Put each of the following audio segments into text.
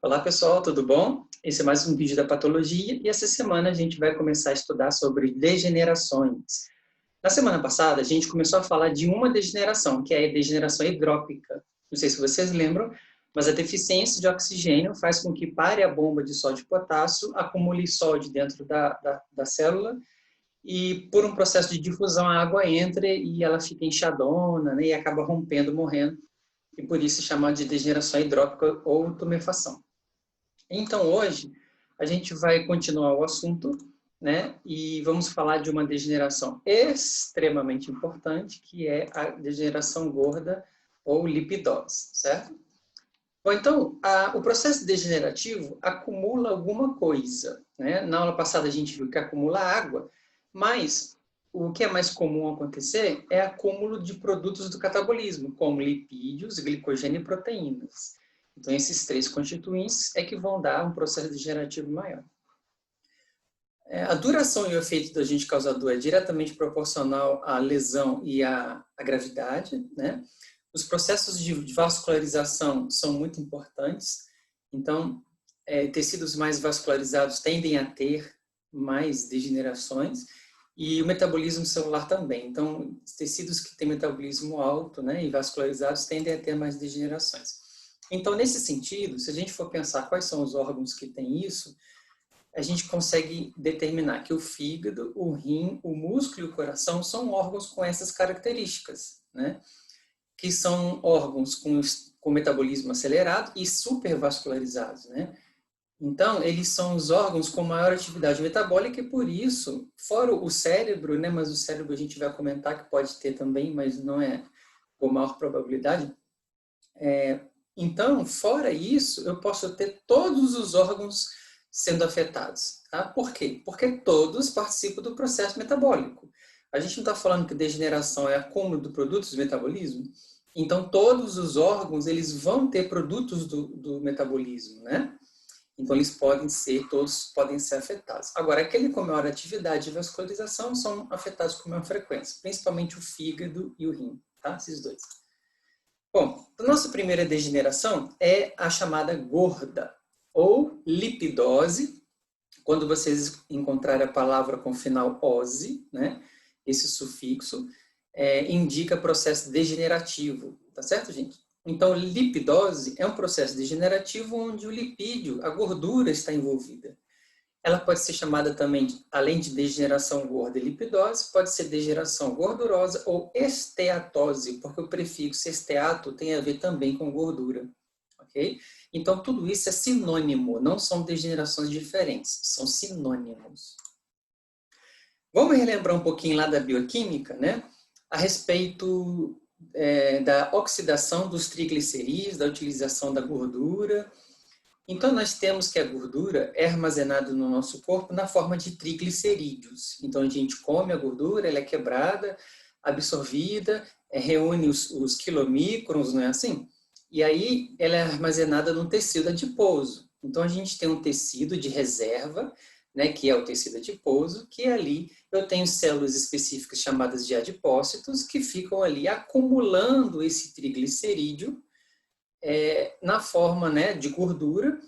Olá pessoal, tudo bom? Esse é mais um vídeo da patologia e essa semana a gente vai começar a estudar sobre degenerações. Na semana passada a gente começou a falar de uma degeneração, que é a degeneração hidrópica. Não sei se vocês lembram, mas a deficiência de oxigênio faz com que pare a bomba de sódio e potássio, acumule sódio dentro da célula e por um processo de difusão a água entra e ela fica inchadona, né, e acaba rompendo, morrendo, e por isso é chamado de degeneração hidrópica ou tumefação. Então, hoje, a gente vai continuar o assunto, né? E vamos falar de uma degeneração extremamente importante, que é a degeneração gorda ou lipidose, certo? Bom, então, o processo degenerativo acumula alguma coisa, né? Na aula passada a gente viu que acumula água, mas o que é mais comum acontecer é acúmulo de produtos do catabolismo, como lipídios, glicogênio e proteínas. Então, esses três constituintes é que vão dar um processo degenerativo maior. A duração e o efeito do agente causador é diretamente proporcional à lesão e à gravidade, né? Os processos de vascularização são muito importantes, então, tecidos mais vascularizados tendem a ter mais degenerações, e o metabolismo celular também. Então, tecidos que têm metabolismo alto, né, e vascularizados tendem a ter mais degenerações. Então, nesse sentido, se a gente for pensar quais são os órgãos que têm isso, a gente consegue determinar que o fígado, o rim, o músculo e o coração são órgãos com essas características, né? Que são órgãos com metabolismo acelerado e supervascularizados, né? Então, eles são os órgãos com maior atividade metabólica e, por isso, fora o cérebro, né? Mas o cérebro a gente vai comentar que pode ter também, mas não é com maior probabilidade. Então, fora isso, eu posso ter todos os órgãos sendo afetados. Tá? Por quê? Porque todos participam do processo metabólico. A gente não está falando que degeneração é acúmulo de produtos do metabolismo? Então, todos os órgãos eles vão ter produtos do metabolismo, né? Então, todos podem ser afetados. Agora, aquele com maior atividade e vascularização são afetados com maior frequência, principalmente o fígado e o rim, tá? Esses dois. Bom, a nossa primeira degeneração é a chamada gorda, ou lipidose, quando vocês encontrarem a palavra com final -ose, né? Esse sufixo indica processo degenerativo, tá certo, gente? Então, lipidose é um processo degenerativo onde o lipídio, a gordura, está envolvida. Ela pode ser chamada também, além de degeneração gorda e lipidose, pode ser degeneração gordurosa ou esteatose, porque o prefixo esteato tem a ver também com gordura. Okay? Então, tudo isso é sinônimo, não são degenerações diferentes, são sinônimos. Vamos relembrar um pouquinho lá da bioquímica, né? A respeito da oxidação dos triglicerídeos, da utilização da gordura. Então, nós temos que a gordura é armazenada no nosso corpo na forma de triglicerídeos. Então, a gente come a gordura, ela é quebrada, absorvida, reúne os quilomicrons, não é assim? E aí, ela é armazenada no tecido adiposo. Então, a gente tem um tecido de reserva, né, que é o tecido adiposo, que ali eu tenho células específicas chamadas de adipócitos, que ficam ali acumulando esse triglicerídeo, na forma, né, de gordura,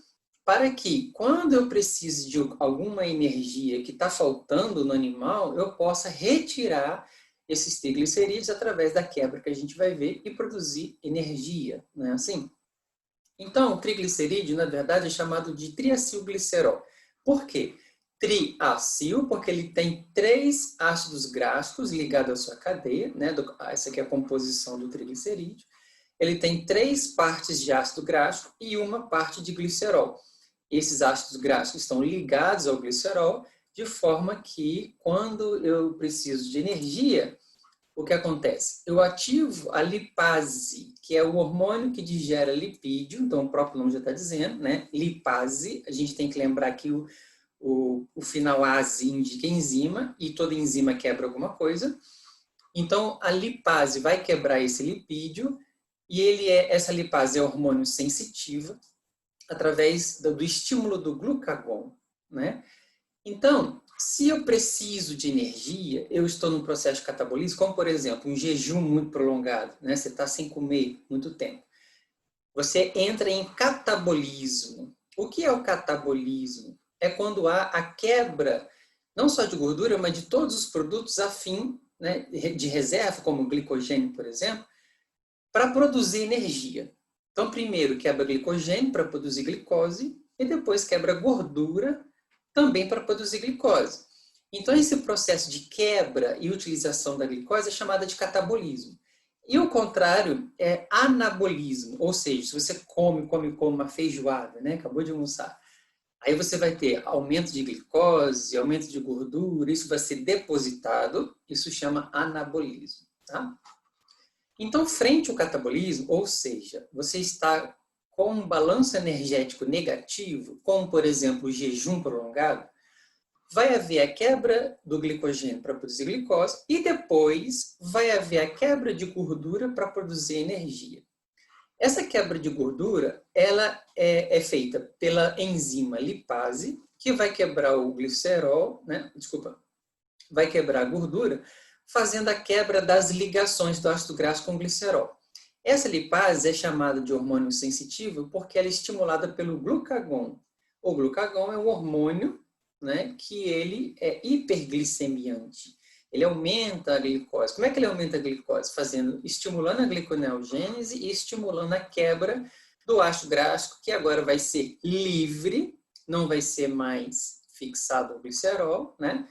para que, quando eu preciso de alguma energia que está faltando no animal, eu possa retirar esses triglicerídeos através da quebra que a gente vai ver e produzir energia, não é assim? Então, o triglicerídeo, na verdade, é chamado de triacilglicerol. Por quê? Triacil, porque ele tem 3 ácidos graxos ligados à sua cadeia, né? Essa aqui é a composição do triglicerídeo. Ele tem 3 partes de ácido graxo e uma parte de glicerol. Esses ácidos graxos estão ligados ao glicerol, de forma que, quando eu preciso de energia, o que acontece? Eu ativo a lipase, que é o hormônio que digera lipídio, então o próprio nome já está dizendo, né? Lipase, a gente tem que lembrar que o final ase indica enzima, e toda enzima quebra alguma coisa. Então, a lipase vai quebrar esse lipídio, e essa lipase é hormônio sensitiva, através do estímulo do glucagon, né? Então, se eu preciso de energia, eu estou num processo de catabolismo, como, por exemplo, um jejum muito prolongado, né? Você está sem comer muito tempo. Você entra em catabolismo. O que é o catabolismo? É quando há a quebra, não só de gordura, mas de todos os produtos a fim, né, de reserva, como o glicogênio, por exemplo, para produzir energia. Então, primeiro quebra glicogênio para produzir glicose e depois quebra gordura também para produzir glicose. Então, esse processo de quebra e utilização da glicose é chamado de catabolismo. E o contrário é anabolismo, ou seja, se você come uma feijoada, né? Acabou de almoçar, aí você vai ter aumento de glicose, aumento de gordura, isso vai ser depositado, isso chama anabolismo, tá? Então, frente ao catabolismo, ou seja, você está com um balanço energético negativo, como, por exemplo, o jejum prolongado, vai haver a quebra do glicogênio para produzir glicose e depois vai haver a quebra de gordura para produzir energia. Essa quebra de gordura, ela é feita pela enzima lipase, que vai quebrar o glicerol, né? Vai quebrar a gordura, fazendo a quebra das ligações do ácido graxo com o glicerol. Essa lipase é chamada de hormônio sensitivo porque ela é estimulada pelo glucagon. O glucagon é um hormônio, né, que ele é hiperglicemiante. Ele aumenta a glicose. Como é que ele aumenta a glicose? Estimulando a gliconeogênese e estimulando a quebra do ácido graxo, que agora vai ser livre, não vai ser mais fixado ao glicerol, né?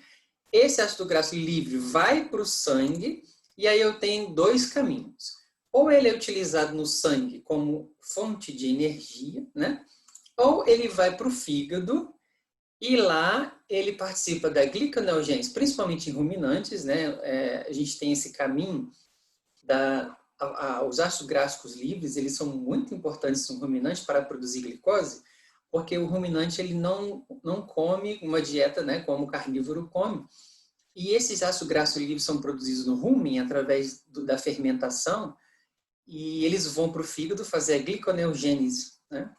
Esse ácido graxo livre vai para o sangue e aí eu tenho dois caminhos. Ou ele é utilizado no sangue como fonte de energia, né? Ou ele vai para o fígado e lá ele participa da gliconeogênese, principalmente em ruminantes, né? A gente tem esse caminho os ácidos graxos livres, eles são muito importantes no ruminante para produzir glicose, porque o ruminante ele não come uma dieta, né, como o carnívoro come. E esses ácidos graxos livres são produzidos no rumen através da fermentação e eles vão para o fígado fazer a gliconeogênese, né?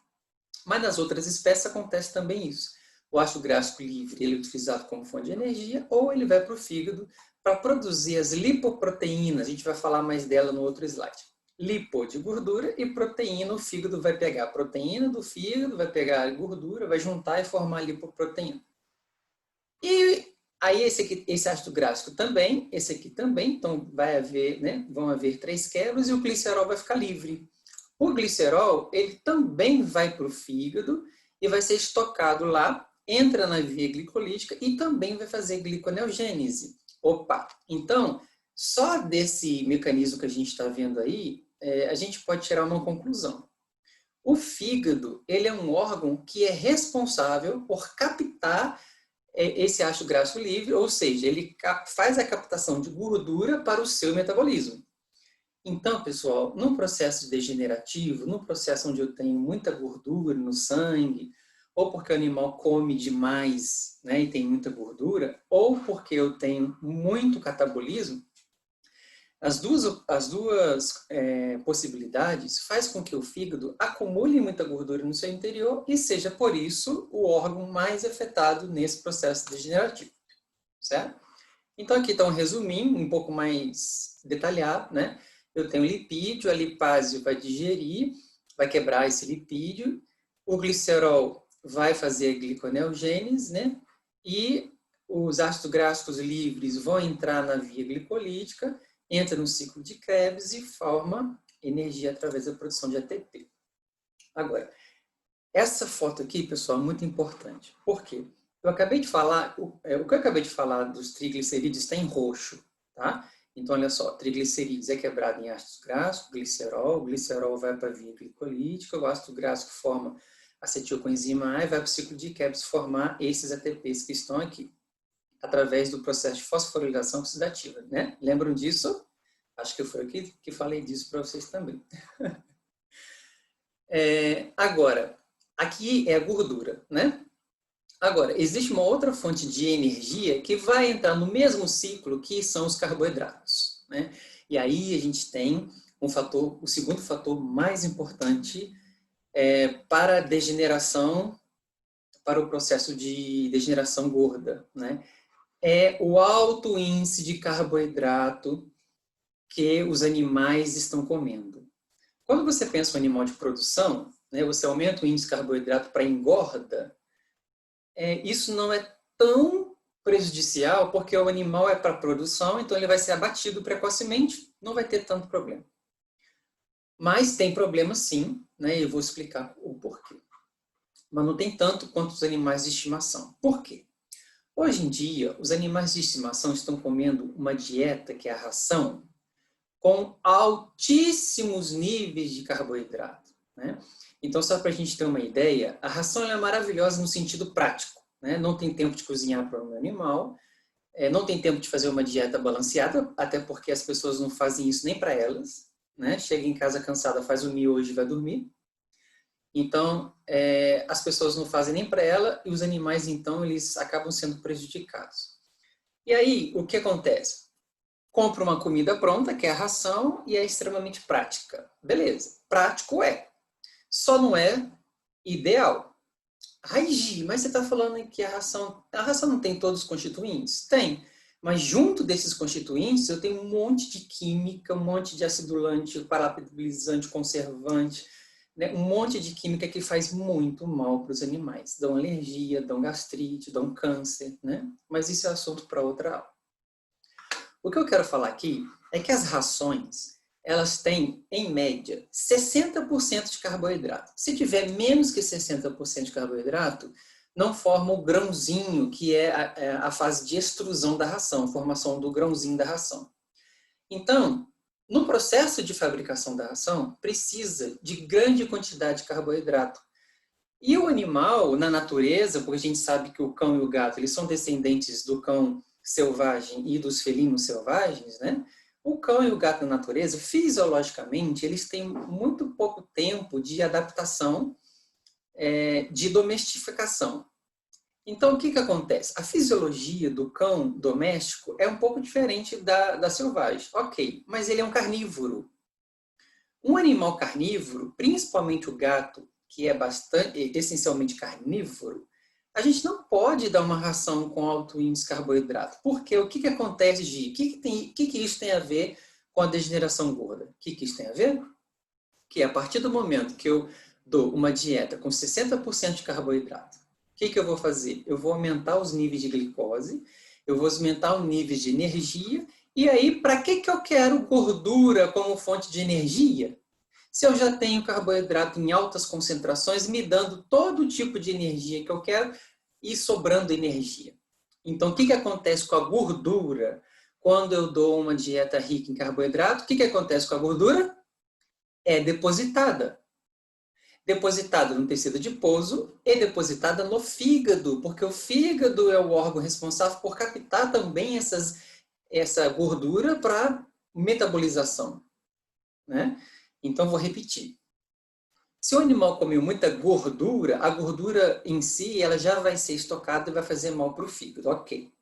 Mas nas outras espécies acontece também isso. O ácido graxo livre ele é utilizado como fonte de energia ou ele vai para o fígado para produzir as lipoproteínas. A gente vai falar mais dela no outro slide. Lipo de gordura e proteína. O fígado vai pegar a proteína do fígado, vai pegar a gordura, vai juntar e formar a lipoproteína. E aí esse ácido graxo também, esse aqui também, então vai haver, né, vão haver 3 quebras e o glicerol vai ficar livre. O glicerol, ele também vai para o fígado e vai ser estocado lá, entra na via glicolítica e também vai fazer gliconeogênese. Opa! Então, só desse mecanismo que a gente está vendo aí, a gente pode tirar uma conclusão. O fígado, ele é um órgão que é responsável por captar esse ácido graxo livre, ou seja, ele faz a captação de gordura para o seu metabolismo. Então, pessoal, num processo degenerativo, num processo onde eu tenho muita gordura no sangue, ou porque o animal come demais, né, e tem muita gordura, ou porque eu tenho muito catabolismo, as duas possibilidades faz com que o fígado acumule muita gordura no seu interior e seja, por isso, o órgão mais afetado nesse processo degenerativo, certo? Então, aqui está um resuminho um pouco mais detalhado, né? Eu tenho lipídio, a lipase vai digerir, vai quebrar esse lipídio, o glicerol vai fazer a gliconeogênese, né? E os ácidos graxos livres vão entrar na via glicolítica, entra no ciclo de Krebs e forma energia através da produção de ATP. Agora, essa foto aqui, pessoal, é muito importante. Por quê? Eu acabei de falar, o que eu acabei de falar dos triglicerídeos está em roxo, tá? Então, olha só, triglicerídeos é quebrado em ácidos graxos, o glicerol vai para a via glicolítica, o ácido graxo forma acetilcoenzima A e vai para o ciclo de Krebs formar esses ATPs que estão aqui, através do processo de fosforilação oxidativa, né? Lembram disso? Acho que foi eu que falei disso para vocês também. Agora, aqui é a gordura, né? Agora, existe uma outra fonte de energia que vai entrar no mesmo ciclo que são os carboidratos, né? E aí a gente tem o segundo fator mais importante para a degeneração, para o processo de degeneração gorda, né? É o alto índice de carboidrato que os animais estão comendo. Quando você pensa em um animal de produção, né, você aumenta o índice de carboidrato para engorda, isso não é tão prejudicial, porque o animal é para produção, então ele vai ser abatido precocemente, não vai ter tanto problema. Mas tem problema sim, né, e eu vou explicar o porquê. Mas não tem tanto quanto os animais de estimação. Por quê? Hoje em dia, os animais de estimação estão comendo uma dieta, que é a ração, com altíssimos níveis de carboidrato, né? Então, só para a gente ter uma ideia, a ração é maravilhosa no sentido prático, né? Não tem tempo de cozinhar para um animal, não tem tempo de fazer uma dieta balanceada, até porque as pessoas não fazem isso nem para elas, né? Chega em casa cansada, faz o miojo e vai dormir. Então, as pessoas não fazem nem para ela e os animais, então, eles acabam sendo prejudicados. E aí, o que acontece? Compra uma comida pronta, que é a ração, e é extremamente prática. Beleza, prático só não é ideal. Ai, Gi, mas você está falando que a ração não tem todos os constituintes? Tem, mas junto desses constituintes eu tenho um monte de química, um monte de acidulante, paralapidizante, conservante, né? Um monte de química que faz muito mal para os animais. Dão alergia, dão gastrite, dão câncer, né? Mas isso é assunto para outra aula. O que eu quero falar aqui é que as rações, elas têm, em média, 60% de carboidrato. Se tiver menos que 60% de carboidrato, não forma o grãozinho, que é a fase de extrusão da ração, a formação do grãozinho da ração. Então, no processo de fabricação da ração, precisa de grande quantidade de carboidrato. E o animal, na natureza, porque a gente sabe que o cão e o gato, eles são descendentes do cão selvagem e dos felinos selvagens, né? O cão e o gato na natureza, fisiologicamente, eles têm muito pouco tempo de adaptação, de domesticação. Então, o que acontece? A fisiologia do cão doméstico é um pouco diferente da selvagem. Ok, mas ele é um carnívoro. Um animal carnívoro, principalmente o gato, que é essencialmente carnívoro, a gente não pode dar uma ração com alto índice de carboidrato. Porque o que acontece, Gi? O que isso tem a ver com a degeneração gorda? O que isso tem a ver? Que a partir do momento que eu dou uma dieta com 60% de carboidrato, o que eu vou fazer? Eu vou aumentar os níveis de glicose, eu vou aumentar os níveis de energia, e aí, para que eu quero gordura como fonte de energia? Se eu já tenho carboidrato em altas concentrações, me dando todo tipo de energia que eu quero e sobrando energia. Então, o que acontece com a gordura quando eu dou uma dieta rica em carboidrato? O que acontece com a gordura? É depositada. Depositada no tecido adiposo e depositada no fígado, porque o fígado é o órgão responsável por captar também essa gordura para metabolização, né? Então, vou repetir. Se o animal comeu muita gordura, a gordura em si ela já vai ser estocada e vai fazer mal para o fígado. Ok.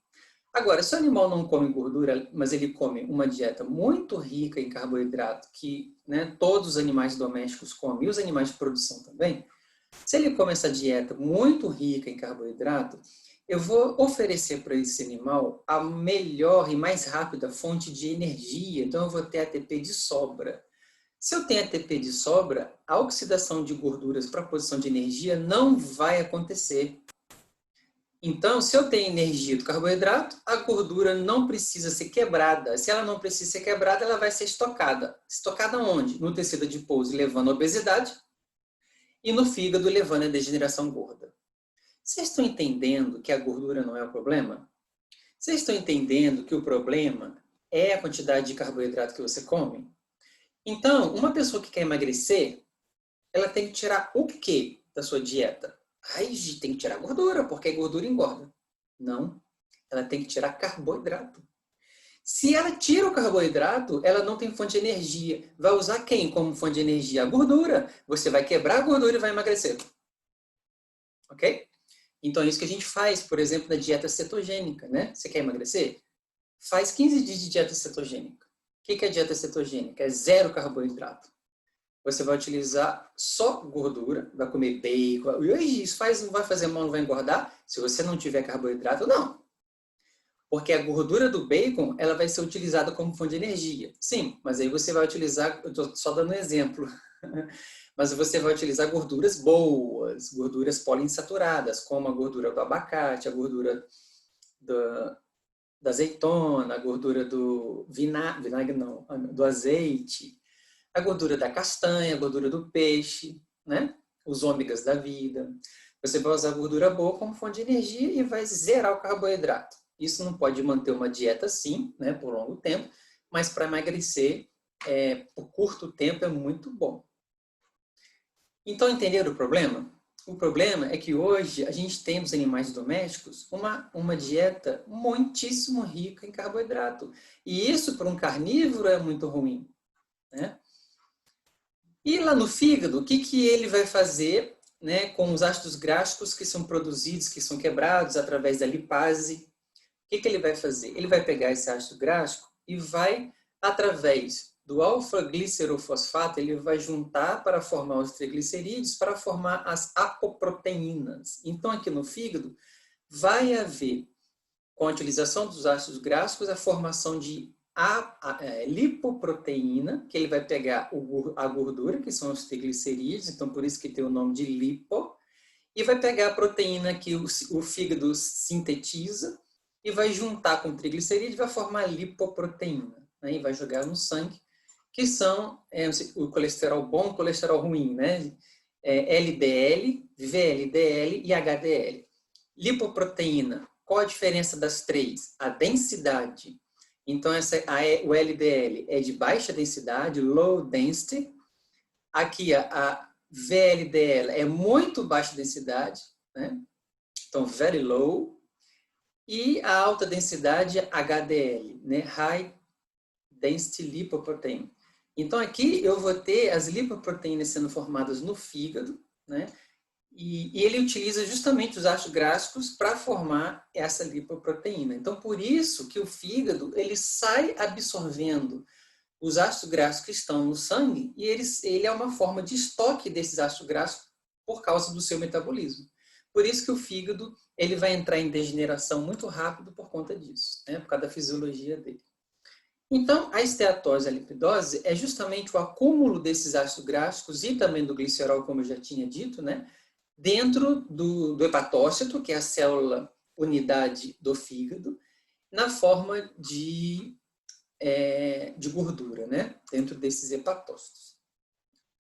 Agora, se o animal não come gordura, mas ele come uma dieta muito rica em carboidrato, que, né, todos os animais domésticos comem, e os animais de produção também, se ele come essa dieta muito rica em carboidrato, eu vou oferecer para esse animal a melhor e mais rápida fonte de energia. Então, eu vou ter ATP de sobra. Se eu tenho ATP de sobra, a oxidação de gorduras para a produção de energia não vai acontecer. Então, se eu tenho energia do carboidrato, a gordura não precisa ser quebrada. Se ela não precisa ser quebrada, ela vai ser estocada. Estocada onde? No tecido adiposo, levando a obesidade, e no fígado, levando a degeneração gorda. Vocês estão entendendo que a gordura não é o problema? Vocês estão entendendo que o problema é a quantidade de carboidrato que você come? Então, uma pessoa que quer emagrecer, ela tem que tirar o quê da sua dieta? Ai, tem que tirar gordura, porque a gordura engorda. Não, ela tem que tirar carboidrato. Se ela tira o carboidrato, ela não tem fonte de energia. Vai usar quem como fonte de energia? A gordura. Você vai quebrar a gordura e vai emagrecer. Ok? Então, é isso que a gente faz, por exemplo, na dieta cetogênica, né? Você quer emagrecer? Faz 15 dias de dieta cetogênica. O que é dieta cetogênica? É zero carboidrato. Você vai utilizar só gordura, vai comer bacon. E isso não vai fazer mal, não vai engordar? Se você não tiver carboidrato, não. Porque a gordura do bacon, ela vai ser utilizada como fonte de energia. Sim, mas aí você vai utilizar, eu estou só dando um exemplo. Mas você vai utilizar gorduras boas, gorduras poliinsaturadas, como a gordura do abacate, a gordura da azeitona, a gordura do vinagre não, do azeite, a gordura da castanha, a gordura do peixe, né? Os ômegas da vida. Você vai usar a gordura boa como fonte de energia e vai zerar o carboidrato. Isso não pode manter uma dieta assim, né, por longo tempo, mas para emagrecer, por curto tempo, é muito bom. Então, entenderam o problema? O problema é que hoje a gente tem nos animais domésticos uma dieta muitíssimo rica em carboidrato. E isso, para um carnívoro, é muito ruim, né? E lá no fígado, o que ele vai fazer, né, com os ácidos graxos que são produzidos, que são quebrados através da lipase? O que ele vai fazer? Ele vai pegar esse ácido graxo e vai, através do alfa-glicerofosfato, ele vai juntar para formar os triglicerídeos, para formar as apoproteínas. Então, aqui no fígado, vai haver, com a utilização dos ácidos graxos, a formação de lipoproteína, que ele vai pegar a gordura, que são os triglicerídeos, então por isso que tem o nome de lipo, e vai pegar a proteína que o fígado sintetiza e vai juntar com o triglicerídeo e vai formar lipoproteína, né? E vai jogar no sangue, que são o colesterol bom e o colesterol ruim, né? LDL, VLDL e HDL. Lipoproteína, qual a diferença das três? A densidade. Então, o LDL é de baixa densidade, low density. Aqui, a VLDL é muito baixa densidade, né? Então, very low. E a alta densidade HDL, né? High Density Lipoprotein. Então, aqui eu vou ter as lipoproteínas sendo formadas no fígado, né? E ele utiliza justamente os ácidos graxos para formar essa lipoproteína. Então, por isso que o fígado ele sai absorvendo os ácidos graxos que estão no sangue e ele é uma forma de estoque desses ácidos graxos por causa do seu metabolismo. Por isso que o fígado ele vai entrar em degeneração muito rápido por conta disso, né? Por causa da fisiologia dele. Então, a esteatose e a lipidose é justamente o acúmulo desses ácidos graxos e também do glicerol, como eu já tinha dito, né? Dentro do hepatócito, que é a célula unidade do fígado, na forma de gordura, né? Dentro desses hepatócitos.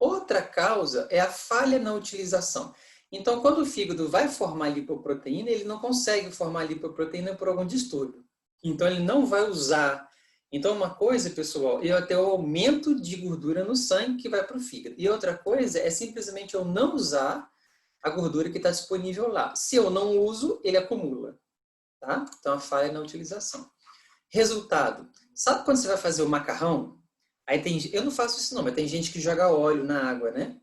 Outra causa é a falha na utilização. Então, quando o fígado vai formar lipoproteína, ele não consegue formar lipoproteína por algum distúrbio. Então, ele não vai usar. Então, uma coisa, pessoal, é ter o aumento de gordura no sangue que vai para o fígado. E outra coisa é simplesmente eu não usar a gordura que está disponível lá. Se eu não uso, ele acumula. Tá? Então, a falha na utilização. Resultado. Sabe quando você vai fazer o macarrão? Aí eu não faço isso não, mas tem gente que joga óleo na água, né?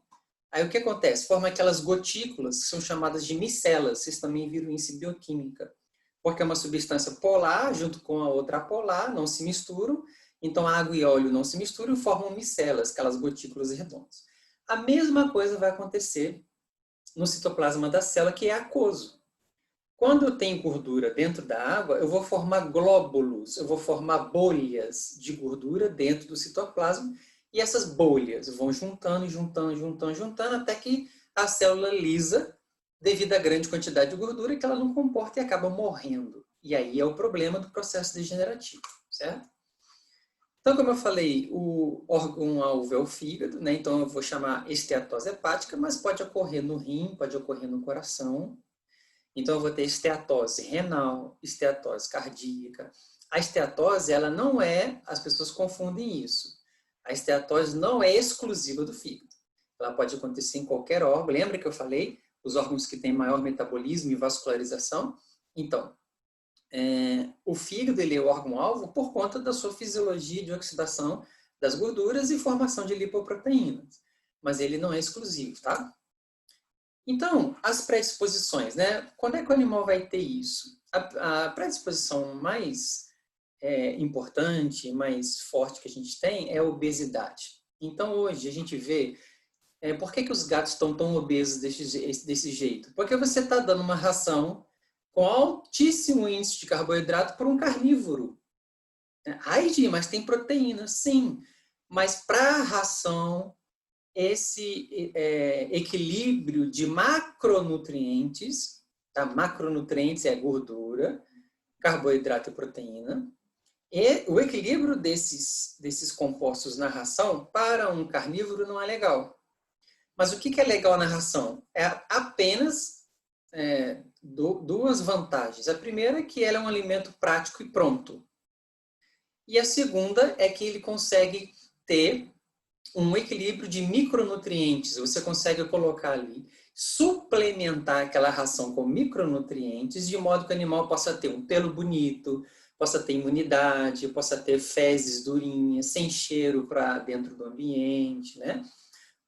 Aí o que acontece? Forma aquelas gotículas que são chamadas de micelas. Vocês também viram isso em bioquímica. Porque é uma substância polar junto com a outra apolar, não se misturam. Então, água e óleo não se misturam e formam micelas, aquelas gotículas redondas. A mesma coisa vai acontecer no citoplasma da célula, que é aquoso. Quando eu tenho gordura dentro da água, eu vou formar glóbulos, eu vou formar bolhas de gordura dentro do citoplasma e essas bolhas vão juntando, até que a célula lisa, devido à grande quantidade de gordura que ela não comporta e acaba morrendo. E aí é o problema do processo degenerativo, certo? Então, como eu falei, o órgão-alvo é o fígado, né? Então eu vou chamar esteatose hepática, mas pode ocorrer no rim, pode ocorrer no coração. Então eu vou ter esteatose renal, esteatose cardíaca. A esteatose, ela não é, as pessoas confundem isso. A esteatose não é exclusiva do fígado. Ela pode acontecer em qualquer órgão. Lembra que eu falei os órgãos que têm maior metabolismo e vascularização? Então, o fígado ele é o órgão-alvo por conta da sua fisiologia de oxidação das gorduras e formação de lipoproteínas. Mas ele não é exclusivo, tá? Então, as predisposições, né? Quando é que o animal vai ter isso? A predisposição mais importante, mais forte que a gente tem é a obesidade. Então, hoje, a gente vê por que os gatos estão tão obesos desse jeito? Porque você está dando uma ração com altíssimo índice de carboidrato para um carnívoro. Ai, Gi, mas tem proteína, sim. Mas para a ração esse equilíbrio de macronutrientes, tá? Macronutrientes é gordura, carboidrato e proteína. E o equilíbrio desses compostos na ração para um carnívoro não é legal. Mas o que é legal na ração? É apenas duas vantagens. A primeira é que ela é um alimento prático e pronto. E a segunda é que ele consegue ter um equilíbrio de micronutrientes. Você consegue colocar ali, suplementar aquela ração com micronutrientes, de modo que o animal possa ter um pelo bonito, possa ter imunidade, possa ter fezes durinhas, sem cheiro para dentro do ambiente, né?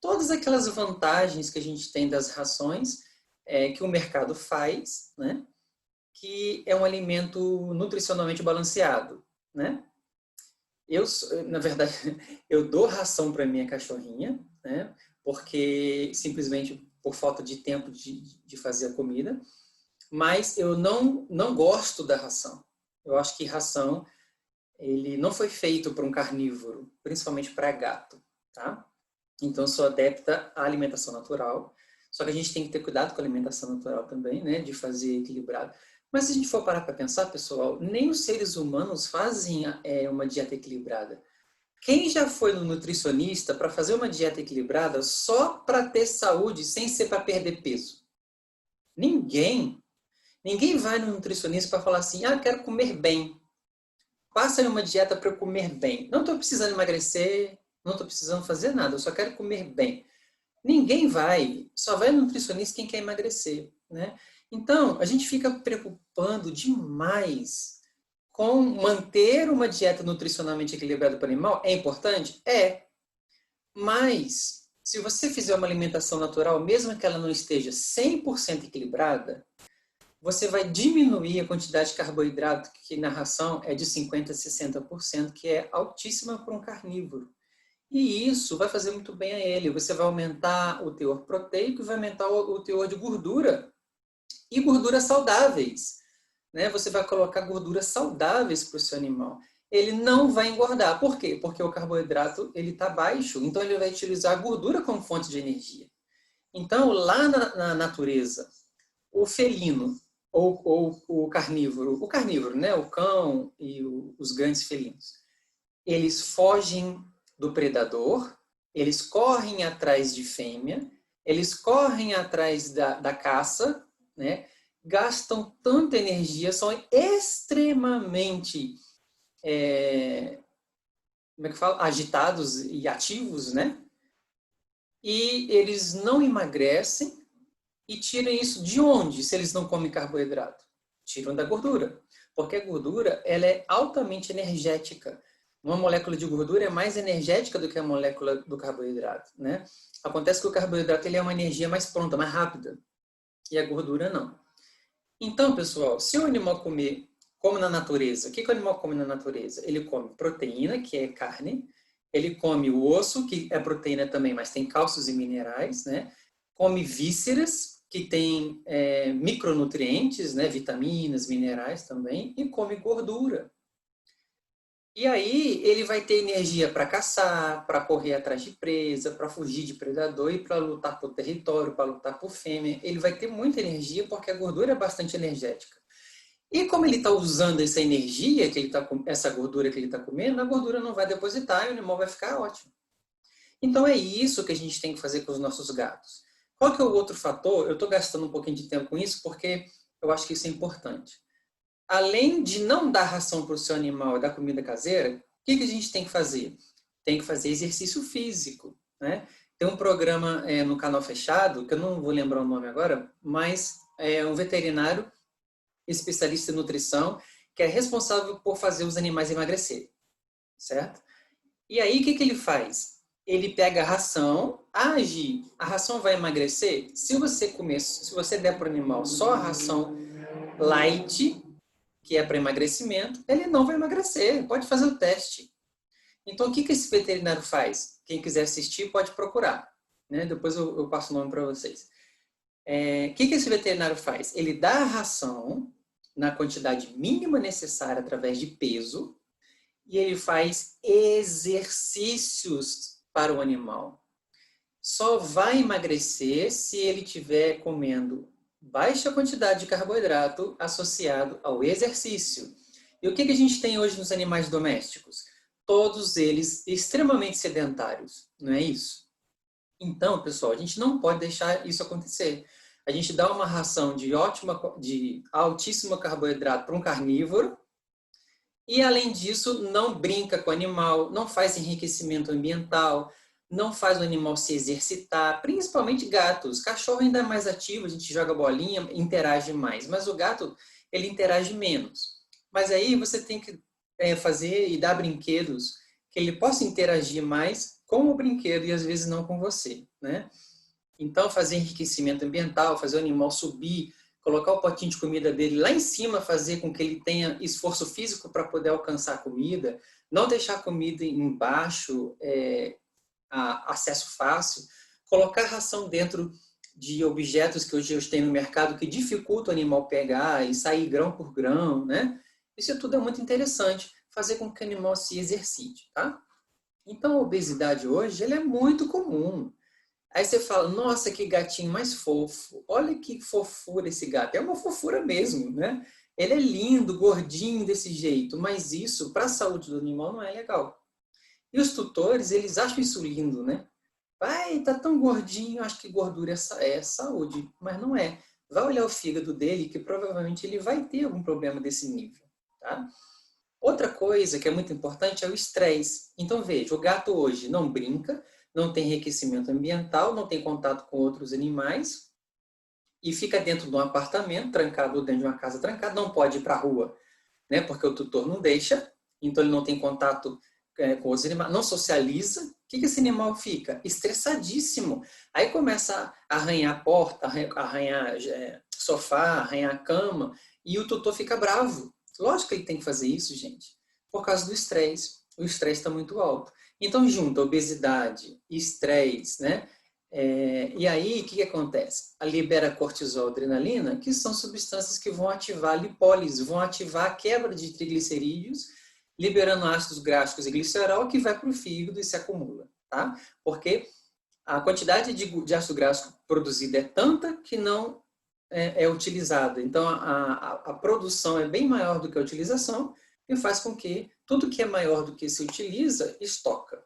Todas aquelas vantagens que a gente tem das rações que o mercado faz, né? Que é um alimento nutricionalmente balanceado, né? Na verdade, eu dou ração para minha cachorrinha, né? Porque simplesmente por falta de tempo de fazer a comida, mas eu não gosto da ração. Eu acho que ração ele não foi feito para um carnívoro, principalmente para gato, tá? Então eu sou adepta à alimentação natural, só que a gente tem que ter cuidado com a alimentação natural também, né? De fazer equilibrado. Mas se a gente for parar para pensar, pessoal, nem os seres humanos fazem uma dieta equilibrada. Quem já foi no nutricionista para fazer uma dieta equilibrada só para ter saúde, sem ser para perder peso? Ninguém. Ninguém vai no nutricionista para falar assim, quero comer bem. Passa aí uma dieta para eu comer bem. Não estou precisando emagrecer, não estou precisando fazer nada, eu só quero comer bem. Ninguém vai, só vai no nutricionista quem quer emagrecer, né? Então, a gente fica preocupando demais com manter uma dieta nutricionalmente equilibrada para o animal. É importante? É. Mas, se você fizer uma alimentação natural, mesmo que ela não esteja 100% equilibrada, você vai diminuir a quantidade de carboidrato que na ração é de 50% a 60%, que é altíssima para um carnívoro. E isso vai fazer muito bem a ele. Você vai aumentar o teor proteico e vai aumentar o teor de gordura. E gorduras saudáveis, né? Você vai colocar gorduras saudáveis para o seu animal. Ele não vai engordar. Por quê? Porque o carboidrato ele está baixo, então ele vai utilizar a gordura como fonte de energia. Então, lá na natureza, o felino ou o carnívoro, né? O cão e os grandes felinos, eles fogem do predador, eles correm atrás de fêmea, eles correm atrás da caça, né? Gastam tanta energia, são extremamente como é que fala? Agitados e ativos, né? E eles não emagrecem e tiram isso de onde, se eles não comem carboidrato? Tiram da gordura, porque a gordura ela é altamente energética. Uma molécula de gordura é mais energética do que a molécula do carboidrato, né? Acontece que o carboidrato ele é uma energia mais pronta, mais rápida, e a gordura não. Então, pessoal, se o animal come na natureza, o que o animal come na natureza? Ele come proteína, que é carne, ele come o osso, que é proteína também, mas tem cálcios e minerais, né? Come vísceras, que tem micronutrientes, né? Vitaminas, minerais também, e come gordura. E aí ele vai ter energia para caçar, para correr atrás de presa, para fugir de predador e para lutar por território, para lutar por fêmea. Ele vai ter muita energia porque a gordura é bastante energética. E como ele está usando essa energia, essa gordura que ele está comendo, a gordura não vai depositar e o animal vai ficar ótimo. Então é isso que a gente tem que fazer com os nossos gatos. Qual que é o outro fator? Eu estou gastando um pouquinho de tempo com isso porque eu acho que isso é importante. Além de não dar ração para o seu animal e dar comida caseira, o que a gente tem que fazer? Tem que fazer exercício físico, né? Tem um programa no canal fechado, que eu não vou lembrar o nome agora, mas é um veterinário especialista em nutrição que é responsável por fazer os animais emagrecer, certo? E aí, o que ele faz? Ele pega a ração, a ração vai emagrecer? Se você der para o animal só a ração light, que é para emagrecimento, ele não vai emagrecer, pode fazer o teste. Então, o que esse veterinário faz? Quem quiser assistir, pode procurar, né? Depois eu passo o nome para vocês. O que esse veterinário faz? Ele dá a ração na quantidade mínima necessária através de peso e ele faz exercícios para o animal. só vai emagrecer se ele estiver comendo baixa quantidade de carboidrato associado ao exercício. E o que a gente tem hoje nos animais domésticos? Todos eles extremamente sedentários, não é isso? Então, pessoal, a gente não pode deixar isso acontecer. A gente dá uma ração de altíssimo carboidrato para um carnívoro e, além disso, não brinca com o animal, não faz enriquecimento ambiental, não faz o animal se exercitar, principalmente gatos. Cachorro ainda é mais ativo, a gente joga bolinha, interage mais, mas o gato, ele interage menos. Mas aí você tem que fazer e dar brinquedos que ele possa interagir mais com o brinquedo e às vezes não com você, né? Então, fazer enriquecimento ambiental, fazer o animal subir, colocar o potinho de comida dele lá em cima, fazer com que ele tenha esforço físico para poder alcançar a comida, não deixar a comida embaixo, acesso fácil, colocar ração dentro de objetos que hoje tem no mercado que dificultam o animal pegar e sair grão por grão, né? Isso tudo é muito interessante, fazer com que o animal se exercite, tá? Então, a obesidade hoje, ela é muito comum. Aí você fala, nossa, que gatinho mais fofo. Olha que fofura esse gato. É uma fofura mesmo, né? Ele é lindo, gordinho desse jeito, mas isso, para a saúde do animal, não é legal. E os tutores, eles acham isso lindo, né? Pai, tá tão gordinho, acho que gordura é saúde, mas não é. Vai olhar o fígado dele, que provavelmente ele vai ter algum problema desse nível, tá? Outra coisa que é muito importante é o estresse. Então, veja, o gato hoje não brinca, não tem enriquecimento ambiental, não tem contato com outros animais e fica dentro de um apartamento trancado ou dentro de uma casa trancada, não pode ir para a rua, né? Porque o tutor não deixa, então ele não tem contato com os animais, não socializa. O que esse animal fica? Estressadíssimo. Aí começa a arranhar a porta, arranhar sofá, arranhar a cama, e o tutor fica bravo. Lógico que ele tem que fazer isso, gente, por causa do estresse. O estresse está muito alto. Então, junta obesidade, estresse, né? E aí, o que acontece? Libera cortisol, adrenalina, que são substâncias que vão ativar a lipólise, vão ativar a quebra de triglicerídeos, liberando ácidos gráficos e glicerol, que vai para o fígado e se acumula, tá? Porque a quantidade de ácido gráfico produzida é tanta que não é utilizada. Então, a produção é bem maior do que a utilização e faz com que tudo que é maior do que se utiliza, estoca.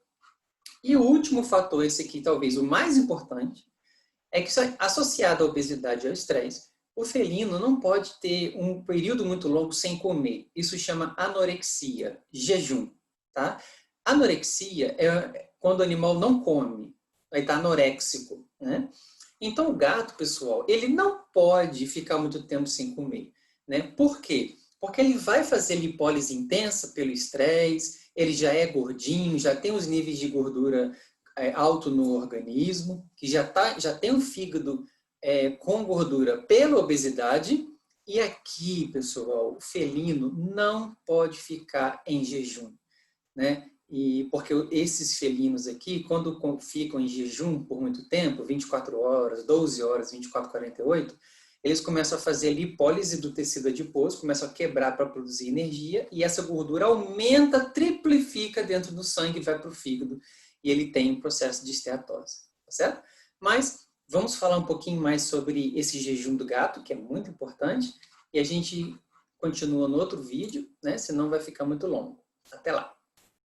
E o último fator, esse aqui talvez o mais importante, é que associado à obesidade e ao estresse, o felino não pode ter um período muito longo sem comer. Isso chama anorexia, jejum, tá? Anorexia é quando o animal não come, vai estar anoréxico, né? Então o gato, pessoal, ele não pode ficar muito tempo sem comer, né? Por quê? Porque ele vai fazer lipólise intensa pelo estresse, ele já é gordinho, já tem os níveis de gordura alto no organismo, que já tem o fígado com gordura pela obesidade. E aqui, pessoal, o felino não pode ficar em jejum, né? E porque esses felinos aqui, quando ficam em jejum por muito tempo, 24 horas, 12 horas, 24, 48, eles começam a fazer lipólise do tecido adiposo, começam a quebrar para produzir energia, e essa gordura aumenta, triplifica dentro do sangue e vai para o fígado, e ele tem um processo de esteatose, tá certo? Mas vamos falar um pouquinho mais sobre esse jejum do gato, que é muito importante, e a gente continua no outro vídeo, né? Senão vai ficar muito longo. Até lá!